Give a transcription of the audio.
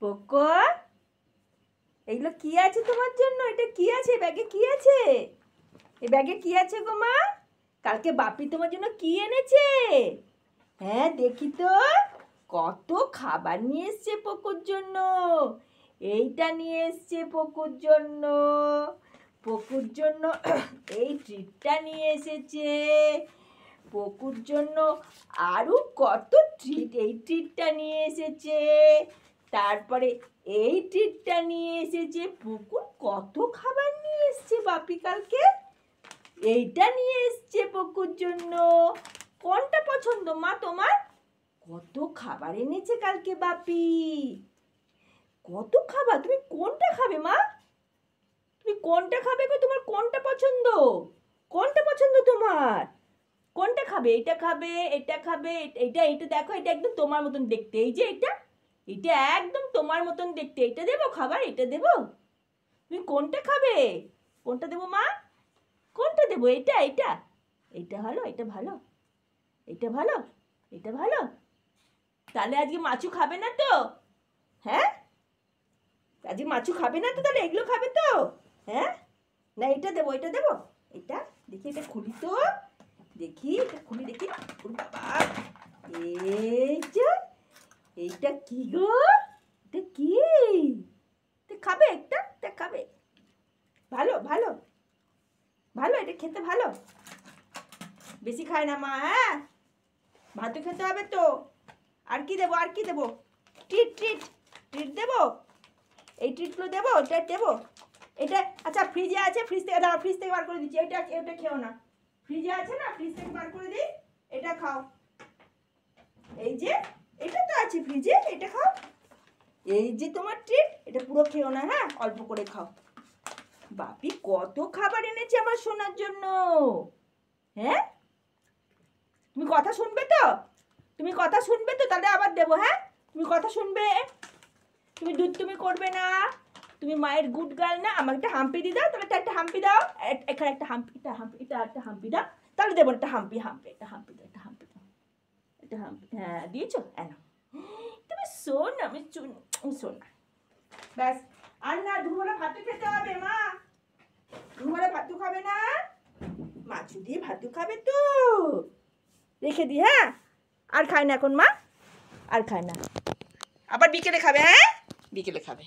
Poco, এইগুলো কি আছে তোমার জন্য? এটা কি আছে? ব্যাগে কি আছে? এই ব্যাগে কি আছে গো মা? কালকে বাপি তোমার জন্য কি এনেছে? হ্যাঁ দেখি তো, কত খাবার নিয়ে এসছে পোকোর জন্য। এইটা নিয়ে এসছে পোকোর জন্য, পোকোর জন্য এই ট্রিটটা নিয়ে এসেছে, পোকুর জন্য আরো কত ট্রিট, এই ট্রিটটা নিয়ে এসেছে, তারপরে এই ট্রিটটা নিয়ে এসেছে। পুকুর কত খাবার নিয়ে এসছে বাপি কালকে। এইটা নিয়ে এসছে পুকুর জন্য। কোনটা পছন্দ মা তোমার? কত খাবার এনেছে কালকে বাপি, কত খাবার। তুমি কোনটা খাবে মা? তুমি কোনটা খাবে গো? তোমার কোনটা পছন্দ? কোনটা পছন্দ তোমার? কোনটা খাবে? এটা খাবে, এটা খাবে, এটা এটা দেখো, এটা একদম তোমার মতন দেখতে। এই যে এটা, এটা একদম তোমার মতন দেখতে। এটা দেবো খাবার? এটা দেবো? তুমি কোনটা খাবে? কোনটা দেবো মা? কোনটা দেবো? এটা এটা এটা ভালো, এটা ভালো, এটা ভালো, এটা ভালো। তাহলে আজকে মাছু খাবে না তো? হ্যাঁ, আজকে মাছু খাবে না তো? তাহলে এগুলো খাবে তো? হ্যাঁ, না এটা দেবো, এটা দেবো, এটা দেখি, এটা খুলি তো, দেখি এটা খুলি, দেখি। বাবা, এই যে এইটা কি গো? এটা কি? খাবে একটা? এটা খাবে? ভালো ভালো ভালো, এটা খেতে ভালো। বেশি খায় না মা। হ্যাঁ, ভাতও খেতে হবে তো। আর কি দেবো? আর কি দেবো? ট্রিট ট্রিট ট্রিট দেবো? এই ট্রিটগুলো দেবো? এটা দেবো? এটা আচ্ছা ফ্রিজে আছে, ফ্রিজ থেকে দাঁড়াও, ফ্রিজ থেকে বার করে দিচ্ছি। এটা এটা খেও না, ফ্রিজে আছে না, ফ্রিজ থেকে বার করে দিই। এটা খাও, এই যে এটা তো আছে ফ্রিজে, এটা খাও। এই যে তোমার ট্রিট, এটা পুরো খেও না, হ্যাঁ, অল্প করে খাও। বাপি কত খাবার এনেছে আমার সোনার জন্য। হ্যাঁ, তুমি কথা শুনবে তো? তুমি কথা শুনবে তো? তাহলে আবার দেবো। হ্যাঁ, তুমি কথা শুনবে, তুমি দুধ তুমি করবে না, তুমি মায়ের গুড গার্ল না। আমাকে একটা হাম্পি দিয়ে দাও, তাহলে একটা হাম্পি দাও। এখানে একটা হাম্পি, এটা হাম্পি, এটা একটা হাম্পি দাও, তাহলে দেবো একটা হাম্পি। হাম্পি, একটা হাম্পি দাও, একটা হাম্পি দাও, একটা হাম্পি। হ্যাঁ দিয়েছো? হ্যাঁ, তুমি শোন, আমি শোন। ব্যাস, আর না, দুপুরে ভাতও খেতে হবে মা। দুপুরে ভাতও খাবে না? মাছু দিয়ে ভাতও খাবে তো? রেখে দি। হ্যাঁ, আর খায় না এখন মা, আর খায় না। আবার বিকেলে খাবে। হ্যাঁ, বিকেলে খাবে।